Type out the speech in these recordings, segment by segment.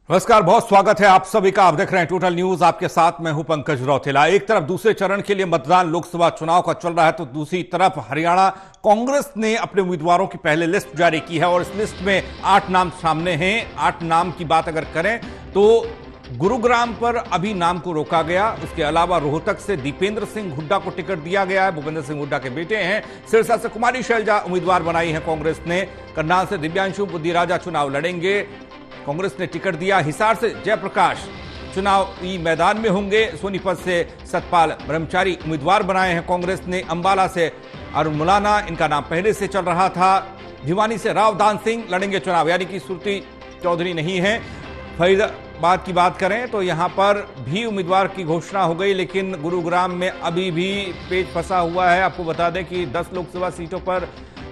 नमस्कार, बहुत स्वागत है आप सभी का। आप देख रहे हैं टोटल न्यूज, आपके साथ मैं हूं पंकज रौतेला। एक तरफ दूसरे चरण के लिए मतदान लोकसभा चुनाव का चल रहा है, तो दूसरी तरफ हरियाणा कांग्रेस ने अपने उम्मीदवारों की पहले लिस्ट जारी की है और इस लिस्ट में 8 नाम सामने हैं। 8 नाम की बात अगर करें तो गुरुग्राम पर अभी नाम को रोका गया। उसके अलावा रोहतक से दीपेंद्र सिंह हुड्डा को टिकट दिया गया है, भूपेंद्र सिंह हुड्डा के बेटे हैं। सिरसा से कुमारी शैलजा उम्मीदवार बनाई है कांग्रेस ने। करनाल से दिव्यांशु बुद्धिराजा चुनाव लड़ेंगे, कांग्रेस ने टिकट दिया। हिसार से जयप्रकाश चुनावी मैदान में होंगे। सोनीपत से सतपाल ब्रह्मचारी उम्मीदवार बनाए हैं कांग्रेस ने। अंबाला से अरुण मुलाना, इनका नाम पहले से चल रहा था। भिवानी से राव दान सिंह लड़ेंगे चुनाव, यानी कि श्रुति चौधरी नहीं है। फरीदाबाद की बात करें तो यहां पर भी उम्मीदवार की घोषणा हो गई, लेकिन गुरुग्राम में अभी भी पेच फंसा हुआ है। आपको बता दें कि 10 लोकसभा सीटों पर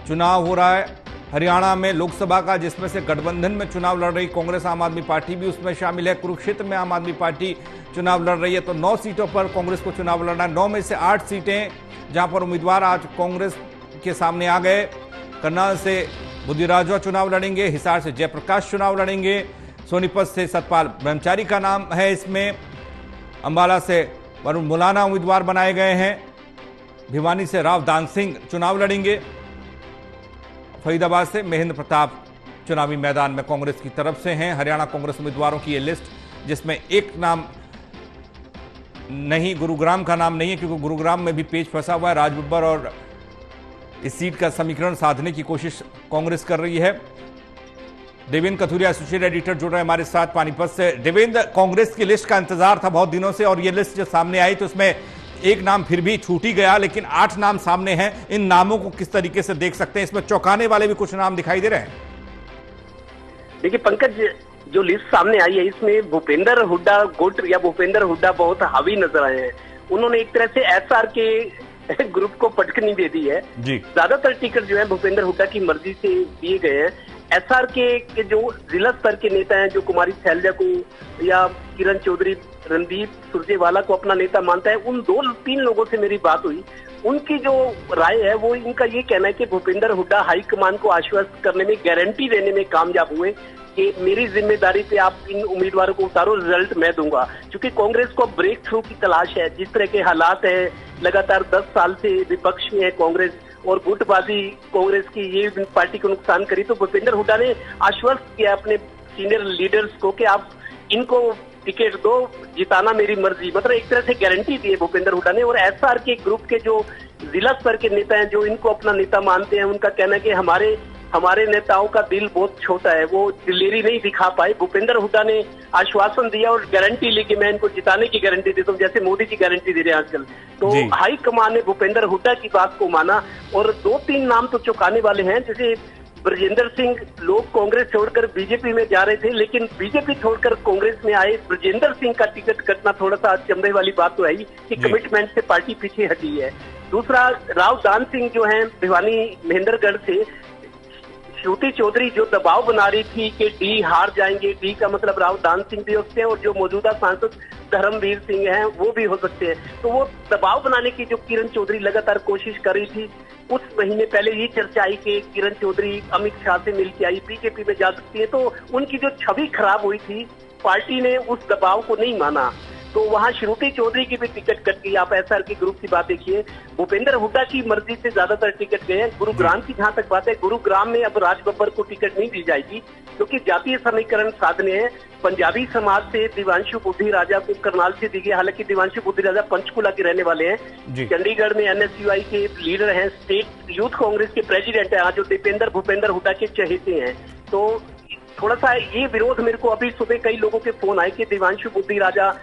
चुनाव हो रहा है हरियाणा में लोकसभा का, जिसमें से गठबंधन में चुनाव लड़ रही कांग्रेस, आम आदमी पार्टी भी उसमें शामिल है। कुरुक्षेत्र में आम आदमी पार्टी चुनाव लड़ रही है, तो 9 सीटों पर कांग्रेस को चुनाव लड़ना है। 9 में से 8 सीटें जहां पर उम्मीदवार आज कांग्रेस के सामने आ गए। करनाल से बुद्धिराजा चुनाव लड़ेंगे, हिसार से जयप्रकाश चुनाव लड़ेंगे, सोनीपत से सतपाल ब्रह्मचारी का नाम है इसमें, अंबाला से अरुण मुलाना उम्मीदवार बनाए गए हैं, भिवानी से राव दान सिंह चुनाव लड़ेंगे, फरीदाबाद से महेंद्र प्रताप चुनावी मैदान में कांग्रेस की तरफ से हैं। हरियाणा कांग्रेस उम्मीदवारों की यह लिस्ट, जिसमें एक नाम नहीं, गुरुग्राम का नाम नहीं है, क्योंकि गुरुग्राम में भी पेच फंसा हुआ है। राज बब्बर और इस सीट का समीकरण साधने की कोशिश कांग्रेस कर रही है। देवेंद्र कथुरिया एसोसिएट एडिटर जुड़ रहे हैं हमारे साथ पानीपत से। देवेंद्र, कांग्रेस की लिस्ट का इंतजार था बहुत दिनों से, और यह लिस्ट जब सामने आई तो इसमें एक नाम फिर भी छूट ही गया, लेकिन 8 नाम सामने हैं। इन नामों को किस तरीके से देख सकते हैं? इसमें चौंकाने वाले भी कुछ नाम दिखाई दे रहे हैं। देखिए पंकज, जो लिस्ट सामने आई है इसमें भूपेंद्र हुड्डा गुट या भूपेंद्र हुड्डा बहुत हावी नजर आए हैं। उन्होंने एक तरह से एसआर के ग्रुप को पटकनी दे दी है जी। ज्यादातर टिकट जो है भूपेंद्र हुड्डा की मर्जी से दिए गए हैं। एसआर के जो जिला स्तर के नेता हैं, जो कुमारी शैलजा को या किरण चौधरी, रणदीप सुरजेवाला को अपना नेता मानता है, उन 2-3 लोगों से मेरी बात हुई। उनकी जो राय है वो इनका ये कहना है कि भूपेंद्र हुड्डा हाईकमान को आश्वस्त करने में, गारंटी देने में कामयाब हुए कि मेरी जिम्मेदारी पे आप इन उम्मीदवारों को उतारो, रिजल्ट मैं दूंगा। क्योंकि कांग्रेस को ब्रेक थ्रू की तलाश है। जिस तरह के हालात है, लगातार 10 साल से विपक्ष में है कांग्रेस, और गुटबाजी कांग्रेस की ये पार्टी को नुकसान करी। तो भूपेंद्र हुड्डा ने आश्वस्त किया अपने सीनियर लीडर्स को कि आप इनको टिकट दो, जिताना मेरी मर्जी। मतलब एक तरह से गारंटी दी है भूपेंद्र हुड्डा ने। और एसआर के ग्रुप के जो जिला स्तर के नेता हैं, जो इनको अपना नेता मानते हैं, उनका कहना है कि हमारे नेताओं का दिल बहुत छोटा है, वो दिलेरी नहीं दिखा पाए। भूपेंद्र हुड्डा ने आश्वासन दिया और गारंटी ली कि मैं इनको जिताने की गारंटी देता हूँ, जैसे मोदी जी गारंटी दे रहे हैं आजकल। तो हाई कमान ने भूपेंद्र हुड्डा की बात को माना। और 2-3 नाम तो चौंकाने वाले हैं, जैसे ब्रजेंद्र सिंह। लोग कांग्रेस छोड़कर बीजेपी में जा रहे थे, लेकिन बीजेपी छोड़कर कांग्रेस में आए ब्रजेंद्र सिंह का टिकट कटना थोड़ा सा चंभे वाली बात तो है ही कि कमिटमेंट से पार्टी पीछे हटी है। दूसरा, राव दान सिंह जो है भिवानी महेंद्रगढ़ से, श्रुति चौधरी जो दबाव बना रही थी कि डी हार जाएंगे, डी का मतलब राव दान सिंह भी हो सकते हैं, और जो मौजूदा सांसद धर्मवीर सिंह हैं वो भी हो सकते हैं। तो वो दबाव बनाने की जो किरण चौधरी लगातार कोशिश कर रही थी, कुछ महीने पहले ये चर्चा आई कि किरण चौधरी अमित शाह से मिलकर आई, बीजेपी में जा सकती है। तो उनकी जो छवि खराब हुई थी, पार्टी ने उस दबाव को नहीं माना, तो वहां श्रुति चौधरी की भी टिकट कट गई। आप एसआर के ग्रुप की बात देखिए, भूपेंद्र हुड्डा की मर्जी से ज्यादातर टिकट गए हैं। गुरुग्राम की जहां तक बात है, गुरुग्राम में अब राज बब्बर को टिकट नहीं दी जाएगी, क्योंकि जातीय समीकरण साधने हैं। पंजाबी समाज से दिव्यांशु बुद्धिराजा को करनाल से दी गई, हालांकि दिव्यांशु बुद्धिराजा पंचकुला के रहने वाले हैं। चंडीगढ़ में एनएसयूआई के लीडर हैं, स्टेट यूथ कांग्रेस के प्रेसिडेंट हैं, जो दीपेंद्र भूपेंद्र हुड्डा के चहेते हैं। तो थोड़ा सा ये विरोध मेरे को अभी सुबह कई लोगों के फोन आए कि दिव्यांशु बुद्धिराजा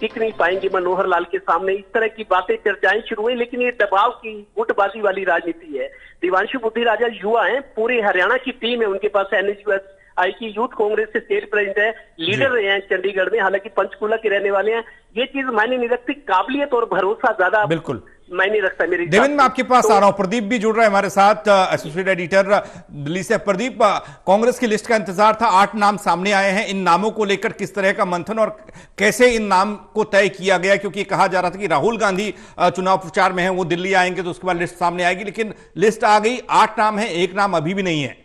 टिक नहीं पाएंगे मनोहर लाल के सामने, इस तरह की बातें चर्चाएं शुरू हुई। लेकिन ये दबाव की गुटबाजी वाली राजनीति है। दिव्यांशु बुद्धिराजा युवा हैं, पूरे हरियाणा की टीम है उनके पास, एनएसयूआई की यूथ कांग्रेस से स्टेट प्रेसिडेंट है, लीडर रहे हैं चंडीगढ़ में, हालांकि पंचकुला के रहने वाले हैं। ये चीज मायने नहीं रखती, काबिलियत और भरोसा ज्यादा बिल्कुल मायने रखता है। मेरी देवेंद्र, मैं आपके पास आ रहा हूं। प्रदीप भी जुड़ रहे हैं हमारे साथ, एसोसिएट एडिटर दिल्ली से। प्रदीप, कांग्रेस की लिस्ट का इंतजार था, 8 नाम सामने आए हैं। इन नामों को लेकर किस तरह का मंथन और कैसे इन नाम को तय किया गया? क्योंकि कहा जा रहा था कि राहुल गांधी चुनाव प्रचार में है, वो दिल्ली आएंगे तो उसके बाद लिस्ट सामने आएगी, लेकिन लिस्ट आ गई, 8 नाम है, एक नाम अभी भी नहीं है।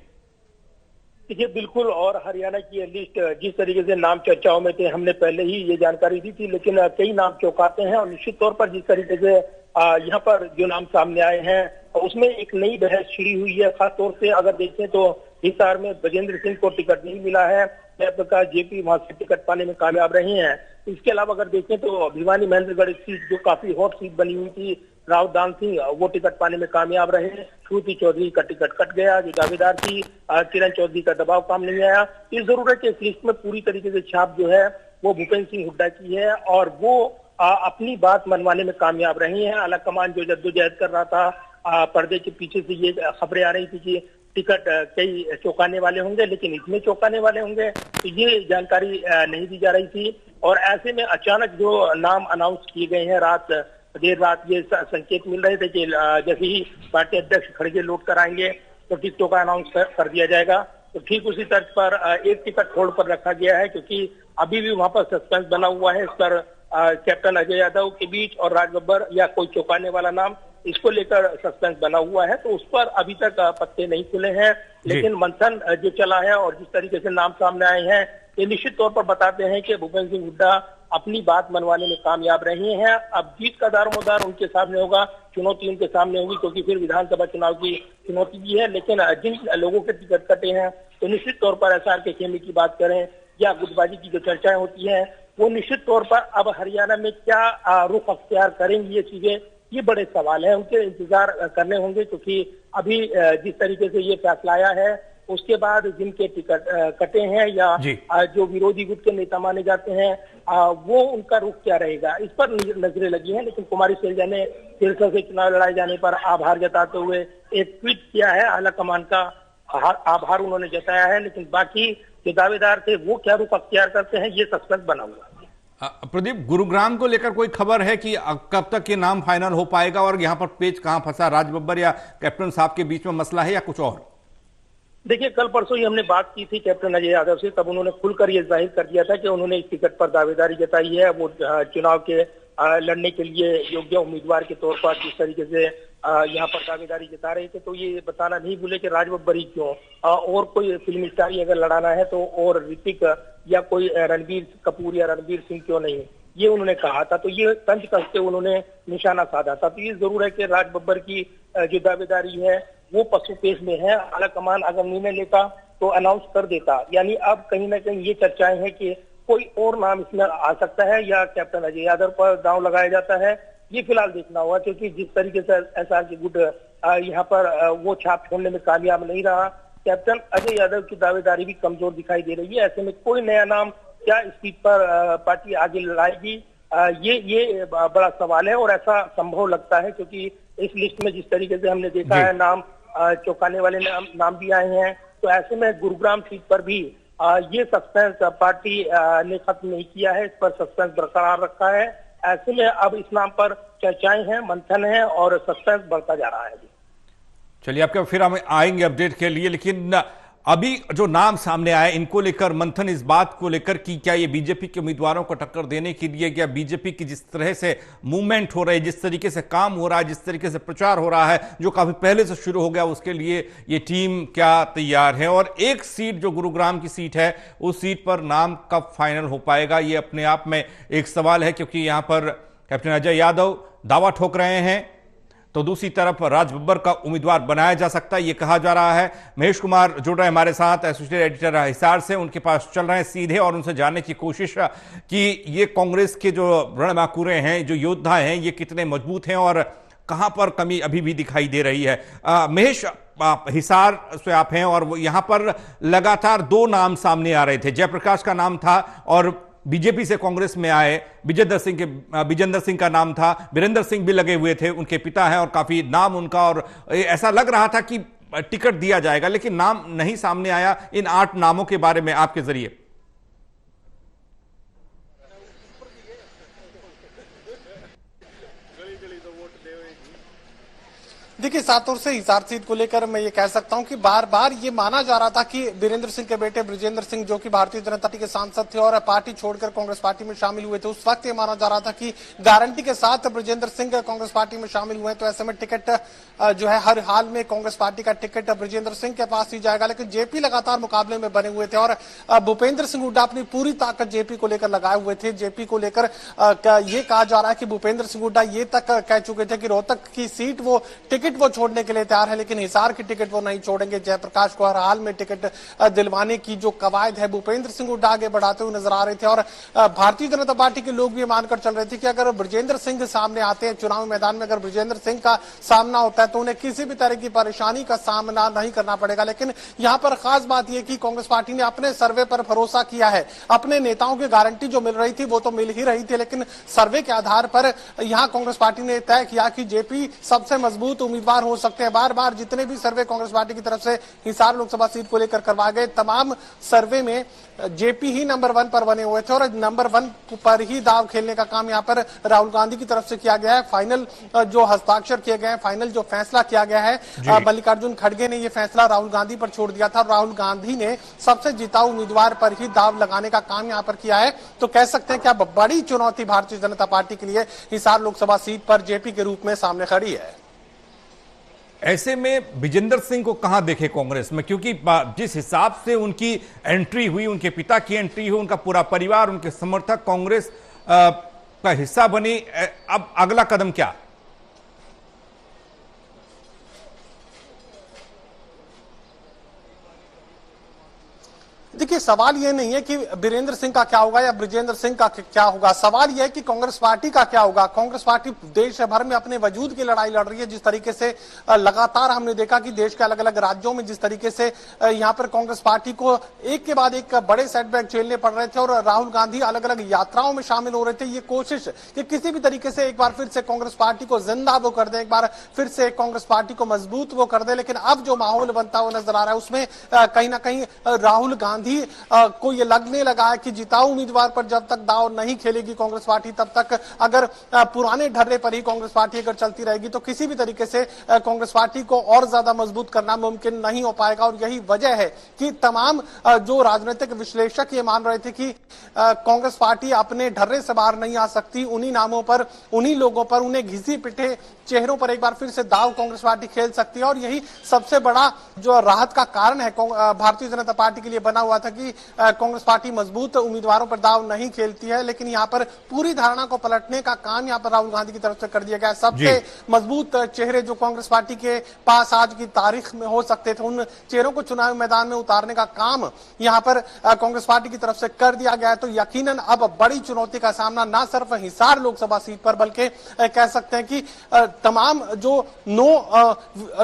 देखिए बिल्कुल, और हरियाणा की ये लिस्ट जिस तरीके से नाम चर्चाओं में थे, हमने पहले ही ये जानकारी दी थी, लेकिन कई नाम चौंकाते हैं। और निश्चित तौर पर जिस तरीके से यहाँ पर जो नाम सामने आए हैं उसमें एक नई बहस छिड़ी हुई है। खासतौर से अगर देखें तो हिसार में ब्रजेंद्र सिंह को टिकट नहीं मिला है, जयप्रकाश जेपी वहां से टिकट पाने में कामयाब रहे हैं। इसके अलावा अगर देखें तो भिवानी महेंद्रगढ़ सीट जो काफी हॉट सीट बनी हुई थी, राव दान सिंह वो टिकट पाने में कामयाब रहे। श्रुति चौधरी का टिकट कट गया, जो दावेदार थी किरण चौधरी का दबाव काम नहीं आया। ये जरूर है कि इस लिस्ट में पूरी तरीके से छाप जो है वो भूपेंद्र सिंह हुड्डा की है और वो अपनी बात मनवाने में कामयाब रही है। आला कमान जो जद्दोजहद कर रहा था, पर्दे के पीछे से ये खबरें आ रही थी कि टिकट कई चौंकाने वाले होंगे, लेकिन इसमें चौंकाने वाले होंगे, तो ये जानकारी नहीं दी जा रही थी। और ऐसे में अचानक जो नाम अनाउंस किए गए हैं देर रात ये संकेत मिल रहे थे कि जैसे ही पार्टी अध्यक्ष खड़गे लौट कर आएंगे तो टिकटों का अनाउंस कर दिया जाएगा। तो ठीक उसी तर्ज पर एक टिकट होल्ड पर रखा गया है, क्योंकि अभी भी वहां पर सस्पेंस बना हुआ है। इस पर कैप्टन अजय यादव के बीच और राज बब्बर या कोई चौंकाने वाला नाम, इसको लेकर सस्पेंस बना हुआ है। तो उस पर अभी तक पत्ते नहीं खुले हैं, लेकिन मंथन जो चला है और जिस तरीके से नाम सामने आए हैं, ये निश्चित तौर पर बताते हैं कि भूपेंद्र सिंह हुड्डा अपनी बात मनवाने में कामयाब रहे हैं। अब जीत का दारोमदार उनके सामने होगा, चुनौती उनके सामने होगी, क्योंकि फिर विधानसभा चुनाव की चुनौती भी है। लेकिन जिन लोगों के टिकट कटे हैं, तो निश्चित तौर पर एसआर के खेमे की बात करें या गुटबाजी की जो चर्चाएं होती हैं, वो निश्चित तौर पर अब हरियाणा में क्या रुख अख्तियार करेंगी ये चीजें, ये बड़े सवाल है। उनके इंतजार करने होंगे, क्योंकि अभी जिस तरीके से ये फैसला आया है, उसके बाद जिनके टिकट कटे हैं या जो विरोधी गुट के नेता माने जाते हैं, वो उनका रुख क्या रहेगा, इस पर नजरें लगी हैं। लेकिन कुमारी शैलजा ने सिरसा से चुनाव लड़ाए जाने पर आभार जताते हुए एक ट्वीट किया है, आला कमान का आभार उन्होंने जताया है। लेकिन बाकी जो दावेदार थे वो क्या रुख अख्तियार करते हैं, ये सस्पेंस बना हुआ है। प्रदीप, गुरुग्राम को लेकर कोई खबर है कि कब तक ये नाम फाइनल हो पाएगा और यहाँ पर पेच कहां फंसा, राज बब्बर या कैप्टन साहब के बीच में मसला है या कुछ और? देखिए, कल परसों ही हमने बात की थी कैप्टन अजय यादव से, तब उन्होंने खुलकर ये जाहिर कर दिया था कि उन्होंने इस टिकट पर दावेदारी जताई है। वो चुनाव के लड़ने के लिए योग्य उम्मीदवार के तौर पर जिस तरीके से यहाँ पर दावेदारी जता रहे थे, तो ये बताना नहीं भूले कि राज बब्बर ही क्यों, और कोई फिल्म स्टार ही अगर लड़ाना है तो और ऋतिक या कोई रणबीर कपूर या रणबीर सिंह क्यों नहीं, ये उन्होंने कहा था। तो ये तंज कसते उन्होंने निशाना साधा था। तो ये जरूर है कि राज बब्बर की जो दावेदारी है वो पशु पेश में है। आला कमान अगर निर्णय लेता तो अनाउंस कर देता। यानी अब कहीं ना कहीं ये चर्चाएं हैं कि कोई और नाम इसमें आ सकता है या कैप्टन अजय यादव पर दांव लगाया जाता है, ये फिलहाल देखना होगा। क्योंकि जिस तरीके से एसआर के गुट यहाँ पर वो छाप छोड़ने में कामयाब नहीं रहा, कैप्टन अजय यादव की दावेदारी भी कमजोर दिखाई दे रही है। ऐसे में कोई नया नाम क्या इस सीट पर पार्टी आगे लाएगी, ये बड़ा सवाल है। और ऐसा संभव लगता है, क्योंकि इस लिस्ट में जिस तरीके से हमने देखा है नाम चौंकाने वाले नाम भी आए हैं। तो ऐसे में गुरुग्राम सीट पर भी ये सस्पेंस पार्टी ने खत्म नहीं किया है, इस पर सस्पेंस बरकरार रखा है। ऐसे में अब इस नाम पर चर्चाएं हैं, मंथन है और सस्पेंस बढ़ता जा रहा है। चलिए, आपके फिर हम आएंगे अपडेट के लिए, लेकिन अभी जो नाम सामने आए इनको लेकर मंथन इस बात को लेकर कि क्या ये बीजेपी के उम्मीदवारों को टक्कर देने के लिए, क्या बीजेपी की जिस तरह से मूवमेंट हो रही है, जिस तरीके से काम हो रहा है, जिस तरीके से प्रचार हो रहा है, जो काफी पहले से शुरू हो गया, उसके लिए ये टीम क्या तैयार है? और एक सीट जो गुरुग्राम की सीट है, उस सीट पर नाम कब फाइनल हो पाएगा, ये अपने आप में एक सवाल है। क्योंकि यहां पर कैप्टन अजय यादव दावा ठोक रहे हैं, तो दूसरी तरफ राज बब्बर का उम्मीदवार बनाया जा सकता है, ये कहा जा रहा है। महेश कुमार जुड़ रहे हैं हमारे साथ, एसोसिएटेड एडिटर हिसार से, उनके पास चल रहे हैं सीधे और उनसे जानने की कोशिश कि ये कांग्रेस के जो रणबांकुरे हैं, जो योद्धा हैं, ये कितने मजबूत हैं और कहां पर कमी अभी भी दिखाई दे रही है। महेश, हिसार से आप हैं और वो यहां पर लगातार दो नाम सामने आ रहे थे, जयप्रकाश का नाम था और बीजेपी से कांग्रेस में आए विजेंद्र सिंह का नाम था, वीरेंद्र सिंह भी लगे हुए थे, उनके पिता हैं और काफी नाम उनका, और ऐसा लग रहा था कि टिकट दिया जाएगा, लेकिन नाम नहीं सामने आया। इन 8 नामों के बारे में आपके जरिए। देखिए, सातों से हिसार सीट को लेकर मैं ये कह सकता हूं कि बार बार ये माना जा रहा था कि वीरेंद्र सिंह के बेटे बृजेंद्र सिंह, जो कि भारतीय जनता पार्टी के सांसद थे और पार्टी छोड़कर कांग्रेस पार्टी में शामिल हुए थे, उस वक्त ये माना जा रहा था कि गारंटी के साथ बृजेंद्र सिंह कांग्रेस पार्टी में शामिल हुए, तो ऐसे में टिकट जो है हर हाल में कांग्रेस पार्टी का टिकट बृजेंद्र सिंह के पास ही जाएगा। लेकिन जेपी लगातार मुकाबले में बने हुए थे और भूपेंद्र सिंह हुड्डा अपनी पूरी ताकत जेपी को लेकर लगाए हुए थे। जेपी को लेकर ये कहा जा रहा है कि भूपेंद्र सिंह हुड्डा ये तक कह चुके थे कि रोहतक की सीट वो टिकट वो छोड़ने के लिए तैयार है, लेकिन हिसार की टिकट वो नहीं छोड़ेंगे। जयप्रकाश को हर हाल में टिकट दिलवाने की जो कवायद है भूपेंद्र सिंह हुड्डा आगे बढ़ाते हुए नजर आ रहे थे और भारतीय जनता पार्टी के लोग भी मानकर चल रहे थे कि अगर बृजेंद्र सिंह सामने आते हैं चुनाव मैदान में, अगर बृजेंद्र सिंह का सामना होता है तो उन्हें किसी भी तरह की परेशानी का सामना नहीं करना पड़ेगा। लेकिन यहां पर खास बात यह कि कांग्रेस पार्टी ने अपने सर्वे पर भरोसा किया है। अपने नेताओं की गारंटी जो मिल रही थी वो तो मिल ही रही थी, लेकिन सर्वे के आधार पर यहां कांग्रेस पार्टी ने तय किया कि जेपी सबसे मजबूत उम्मीदवार हो सकते हैं। बार बार जितने भी सर्वे कांग्रेस पार्टी की तरफ से हिसार लोकसभा सीट को लेकर करवाए गए, तमाम सर्वे में जेपी ही नंबर 1 पर बने हुए थे और नंबर 1 पर ही दाव खेलने का काम यहां पर राहुल गांधी की तरफ से किया गया है। फाइनल जो हस्ताक्षर किए गए हैं, फाइनल जो फैसला किया गया है, मल्लिकार्जुन खड़गे ने यह फैसला राहुल गांधी पर छोड़ दिया था। राहुल गांधी ने सबसे जिताऊ उम्मीदवार पर ही दाव लगाने का काम यहां पर किया है। तो कह सकते हैं कि अब बड़ी चुनौती भारतीय जनता पार्टी के लिए हिसार लोकसभा सीट पर जेपी के रूप में सामने खड़ी है। ऐसे में विजेंद्र सिंह को कहां देखे कांग्रेस में, क्योंकि जिस हिसाब से उनकी एंट्री हुई, उनके पिता की एंट्री हुई, उनका पूरा परिवार, उनके समर्थक कांग्रेस का हिस्सा बने, अब अगला कदम क्या? देखिए, सवाल यह नहीं है कि वीरेंद्र सिंह का क्या होगा या बृजेंद्र सिंह का क्या होगा, सवाल यह है कि कांग्रेस पार्टी का क्या होगा। कांग्रेस पार्टी देश भर में अपने वजूद की लड़ाई लड़ रही है। जिस तरीके से लगातार हमने देखा कि देश के अलग अलग राज्यों में जिस तरीके से यहां पर कांग्रेस पार्टी को एक के बाद एक बड़े सेटबैक झेलने पड़ रहे थे और राहुल गांधी अलग अलग यात्राओं में शामिल हो रहे थे। ये कोशिश कि किसी भी तरीके से एक बार फिर से कांग्रेस पार्टी को जिंदा वो कर दे, एक बार फिर से कांग्रेस पार्टी को मजबूत वो कर दे। लेकिन अब जो माहौल बनता हुआ नजर आ रहा है उसमें कहीं ना कहीं राहुल गांधी को ये लगने लगा है कि जिताऊ उम्मीदवार पर जब तक दाव नहीं खेलेगी कांग्रेस पार्टी, तब तक अगर पुराने ढर्रे पर ही कांग्रेस पार्टी अगर चलती रहेगी तो किसी भी तरीके से कांग्रेस पार्टी को और ज्यादा मजबूत करना मुमकिन नहीं हो पाएगा। और यही वजह है कि तमाम जो राजनीतिक विश्लेषक ये मान रहे थे कि कांग्रेस पार्टी अपने ढर्रे से बाहर नहीं आ सकती। उन्हीं नामों पर, उन्हीं लोगों पर, उन्हें घिसी पिटे चेहरों पर एक बार फिर से दाव कांग्रेस पार्टी खेल सकती है। और यही सबसे बड़ा जो राहत का कारण है भारतीय जनता पार्टी के लिए बना हुआ था कि कांग्रेस पार्टी मजबूत उम्मीदवारों पर दाव नहीं खेलती है। लेकिन यहां पर पूरी धारणा को पलटने का काम यहां पर राहुल गांधी की तरफ से कर दिया गया। सबसे मजबूत चेहरे जो कांग्रेस पार्टी के पास आज की तारीख में हो सकते थे, उन चेहरों को चुनावी मैदान में उतारने का काम यहां पर कांग्रेस पार्टी की तरफ से कर दिया गया है। तो यकीनन अब बड़ी चुनौती का सामना न सिर्फ हिसार लोकसभा सीट पर, बल्कि कह सकते हैं कि तमाम जो 9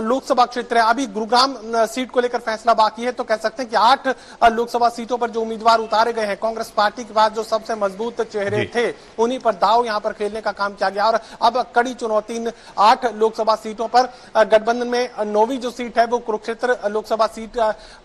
लोकसभा क्षेत्र है, अभी गुरुग्राम सीट को लेकर फैसला बाकी है, तो कह सकते हैं कि 8 लोकसभा सीटों पर जो उम्मीदवार उतारे गए हैं कांग्रेस पार्टी के बाद जो सबसे मजबूत चेहरे थे उन्हीं पर दाव यहां पर खेलने का काम किया गया। और अब कड़ी चुनौती इन 8 लोकसभा सीटों पर, गठबंधन में 9वीं जो सीट है वो कुरुक्षेत्र लोकसभा सीट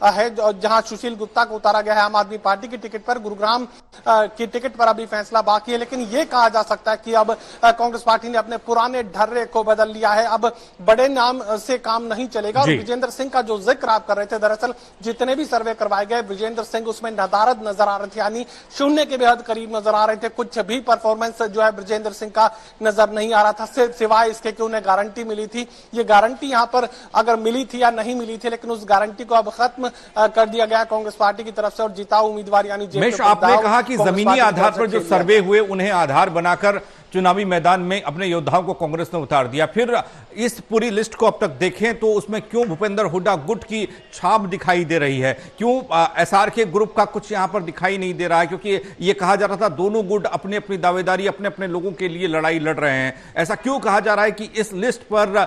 है जहां सुशील गुप्ता को उतारा गया है आम आदमी पार्टी की टिकट पर। गुरुग्राम की टिकट पर अभी फैसला बाकी है, लेकिन यह कहा जा सकता है कि अब कांग्रेस पार्टी ने अपने पुराने ढर्रे को बदल लिया है। अब बड़े नाम से काम नहीं चलेगा। और विजेंद्र सिंह का जो जिक्र आप कर रहे थे, दरअसल जितने भी सर्वे करवाए गए विजेंद्र सिंह उसमें नदारद नजर आ रहे थे, यानी शून्य के बेहद करीब नजर आ रहे थे। कुछ भी परफॉर्मेंस जो है विजेंद्र सिंह का नजर नहीं आ रहा था, सिवाय इसके कि उन्हें गारंटी मिली थी। ये गारंटी यहां पर अगर मिली थी या नहीं मिली थी, लेकिन उस गारंटी को अब खत्म कर दिया गया कांग्रेस पार्टी की तरफ से। और जिताऊ उम्मीदवार यानी आपने कहा कि जमीनी आधार पर जो सर्वे हुए उन्हें आधार बनाकर चुनावी मैदान में अपने योद्धाओं को कांग्रेस ने उतार दिया। फिर इस पूरी लिस्ट को अब तक देखें तो उसमें क्यों भूपेंद्र हुड्डा गुट की छाप दिखाई दे रही है, क्यों एसआर के ग्रुप का कुछ यहां पर दिखाई नहीं दे रहा है, क्योंकि यह कहा जा रहा था दोनों गुट अपनी अपनी दावेदारी अपने अपने लोगों के लिए लड़ाई लड़ रहे हैं। ऐसा क्यों कहा जा रहा है कि इस लिस्ट पर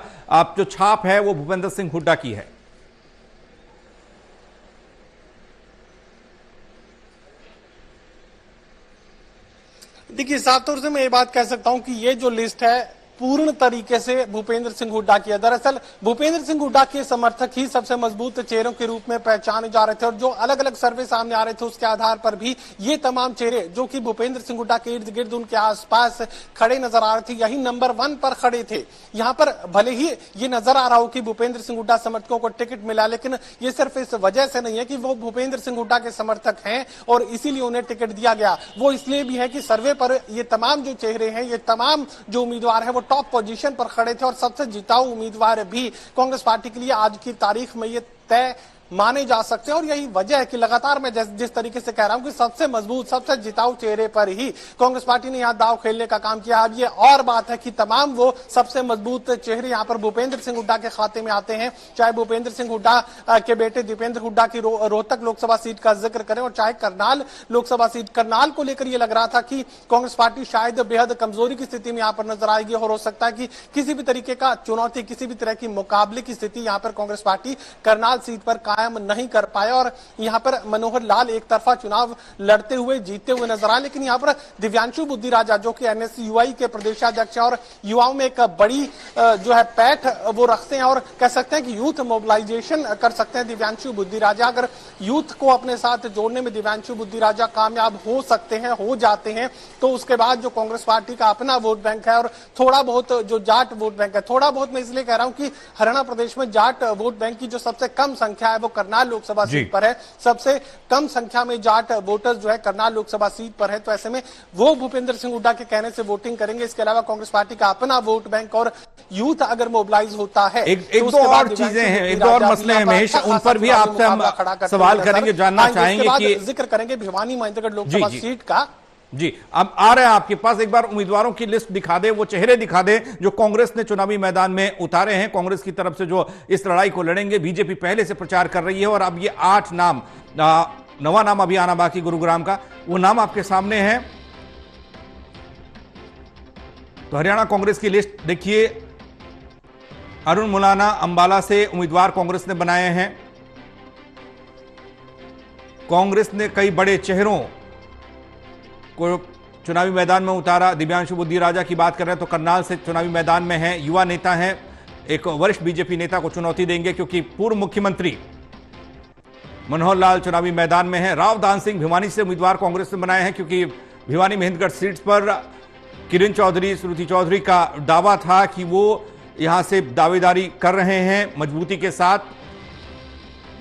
जो छाप है वो भूपेंद्र सिंह हुड्डा की है? देखिए, साफ तौर से मैं ये बात कह सकता हूं कि ये जो लिस्ट है पूर्ण तरीके से भूपेंद्र सिंह हुड्डा की है। दरअसल भूपेंद्र सिंह हुड्डा के समर्थक ही सबसे मजबूत चेहरों के रूप में पहचाने जा रहे थे और जो अलग अलग सर्वे सामने आ रहे थे उसके आधार पर भी ये तमाम चेहरे जो कि भूपेंद्र सिंह हुड्डा के इर्द गिर्द उनके आसपास खड़े नजर आ रहे थे, यही नंबर 1 पर खड़े थे। यहां पर भले ही ये नजर आ रहा हो कि भूपेंद्र सिंह हुड्डा समर्थकों को टिकट मिला, लेकिन ये सिर्फ इस वजह से नहीं है कि वो भूपेंद्र सिंह हुड्डा के समर्थक हैं और इसीलिए उन्हें टिकट दिया गया। वो इसलिए भी है कि सर्वे पर ये तमाम जो चेहरे हैं, ये तमाम जो उम्मीदवार हैं वो टॉप पोजीशन पर खड़े थे और सबसे जिताऊ उम्मीदवार भी कांग्रेस पार्टी के लिए आज की तारीख में ये तय माने जा सकते हैं। और यही वजह है कि लगातार मैं जिस तरीके से कह रहा हूं कि सबसे मजबूत सबसे जिताऊ चेहरे पर ही कांग्रेस पार्टी ने यहां दांव खेलने का काम किया। अब ये और बात है कि तमाम वो सबसे मजबूत चेहरे यहां पर भूपेंद्र सिंह हुड्डा के खाते में आते हैं, चाहे भूपेंद्र सिंह हुड्डा के बेटे दीपेंद्र हुड्डा की रोहतक लोकसभा सीट का जिक्र करें और चाहे करनाल लोकसभा सीट। करनाल को लेकर यह लग रहा था कि कांग्रेस पार्टी शायद बेहद कमजोरी की स्थिति में यहां पर नजर आएगी और हो सकता है कि किसी भी तरीके का चुनौती, किसी भी तरह की मुकाबले की स्थिति यहां पर कांग्रेस पार्टी करनाल सीट पर कायम नहीं कर पाए और यहां पर मनोहर लाल एक तरफा चुनाव लड़ते हुए जीतते हुए नजर आए। लेकिन यहां पर दिव्यांशु बुद्धिराजा जो कि एनएसयूआई के प्रदेशाध्यक्ष और युवाओं में एक बड़ी जो है पैठ वो रखते हैं और कह सकते हैं कि यूथ मोबिलाइजेशन कर सकते हैं दिव्यांशु बुद्धिराजा। अगर यूथ को अपने साथ जोड़ने में दिव्यांशु बुद्धिराजा कामयाब हो सकते हैं, हो जाते हैं, तो उसके बाद जो कांग्रेस पार्टी का अपना वोट बैंक है और थोड़ा बहुत जो जाट वोट बैंक है, थोड़ा बहुत मैं इसलिए कह रहा हूं कि हरियाणा प्रदेश में जाट वोट बैंक की जो सबसे कम संख्या है वो करनाल लोकसभा सीट पर है। सबसे कम संख्या में जाट वोटर्स जो है करनाल लोकसभा सीट पर है, तो ऐसे में वो भूपेंद्र सिंह हुड्डा के कहने से वोटिंग करेंगे। इसके अलावा कांग्रेस पार्टी का अपना वोट बैंक और यूथ अगर मोबिलाइज होता है एक दो और चीजें हैं, एक दो और मसले हैं महेश, उन पर भी आपसे हम सवाल करेंगे, जानना चाहेंगे कि जिक्र करेंगे भिवानी महेंद्रगढ़ लोकसभा सीट का। जी, अब आ रहे हैं आपके पास, एक बार उम्मीदवारों की लिस्ट दिखा दे, वो चेहरे दिखा दे जो कांग्रेस ने चुनावी मैदान में उतारे हैं, कांग्रेस की तरफ से जो इस लड़ाई को लड़ेंगे। बीजेपी पहले से प्रचार कर रही है और अब ये 8 नाम, नवा नाम अभी आना बाकी गुरुग्राम का, वो नाम आपके सामने है। तो हरियाणा कांग्रेस की लिस्ट देखिए, अरुण मुलाना अंबाला से उम्मीदवार कांग्रेस ने बनाए हैं। कांग्रेस ने कई बड़े चेहरों को चुनावी मैदान में उतारा। दिव्यांशु बुद्धिराजा की बात कर रहे हैं तो करनाल से चुनावी मैदान में हैं, युवा नेता हैं, एक वरिष्ठ बीजेपी नेता को चुनौती देंगे क्योंकि पूर्व मुख्यमंत्री मनोहर लाल चुनावी मैदान में हैं। राव दान सिंह भिवानी से उम्मीदवार कांग्रेस ने बनाए हैं क्योंकि भिवानी महेंद्रगढ़ सीट पर किरण चौधरी, श्रुति चौधरी का दावा था कि वो यहां से दावेदारी कर रहे हैं मजबूती के साथ।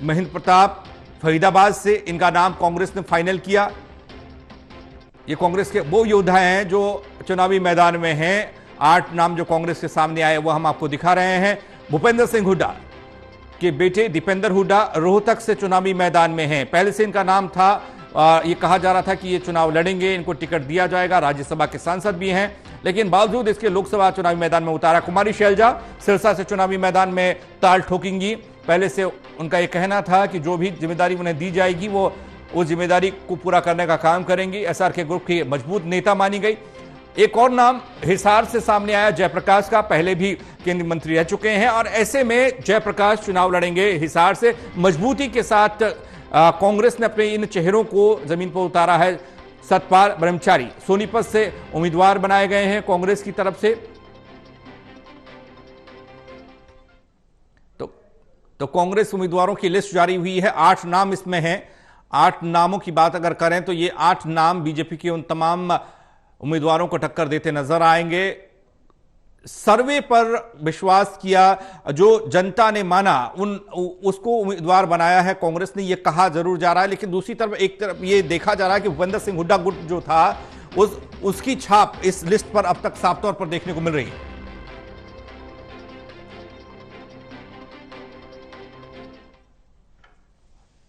महेंद्र प्रताप फरीदाबाद से, इनका नाम कांग्रेस ने फाइनल किया। ये कांग्रेस के वो योद्धा हैं जो चुनावी मैदान में हैं। 8 नाम जो कांग्रेस के सामने आए वो हम आपको दिखा रहे हैं। भूपेंद्र सिंह हुड्डा के बेटे दीपेंद्र हुड्डा रोहतक से चुनावी मैदान में हैं। पहले से इनका नाम था, ये कहा जा रहा था कि ये चुनाव लड़ेंगे, इनको टिकट दिया जाएगा, राज्यसभा के सांसद भी हैं, लेकिन बावजूद इसके लोकसभा चुनावी मैदान में उतारा। कुमारी शैलजा सिरसा से चुनावी मैदान में ताल ठोकेंगी। पहले से उनका ये कहना था कि जो भी जिम्मेदारी उन्हें दी जाएगी वो उस जिम्मेदारी को पूरा करने का काम करेंगी। एसआर के ग्रुप की मजबूत नेता मानी गई। एक और नाम हिसार से सामने आया, जयप्रकाश का, पहले भी केंद्रीय मंत्री रह चुके हैं और ऐसे में जयप्रकाश चुनाव लड़ेंगे हिसार से। मजबूती के साथ कांग्रेस ने अपने इन चेहरों को जमीन पर उतारा है। सतपाल ब्रह्मचारी सोनीपत से उम्मीदवार बनाए गए हैं कांग्रेस की तरफ से। तो कांग्रेस उम्मीदवारों की लिस्ट जारी हुई है, 8 नाम इसमें हैं। 8 नामों की बात अगर करें तो ये 8 नाम बीजेपी के उन तमाम उम्मीदवारों को टक्कर देते नजर आएंगे। सर्वे पर विश्वास किया, जो जनता ने माना उसको उम्मीदवार बनाया है कांग्रेस ने, ये कहा जरूर जा रहा है। लेकिन दूसरी तरफ एक तरफ ये देखा जा रहा है कि भूपेंद्र सिंह हुड्डा गुट जो था उसकी छाप इस लिस्ट पर अब तक साफ तौर पर देखने को मिल रही है।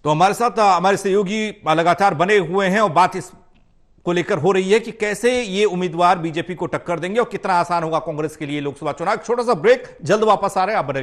तो हमारे साथ हमारे सहयोगी लगातार बने हुए हैं और बात इस को लेकर हो रही है कि कैसे ये उम्मीदवार बीजेपी को टक्कर देंगे और कितना आसान होगा कांग्रेस के लिए लोकसभा चुनाव। छोटा सा ब्रेक, जल्द वापस आ रहे हैं, आप बने रहिए।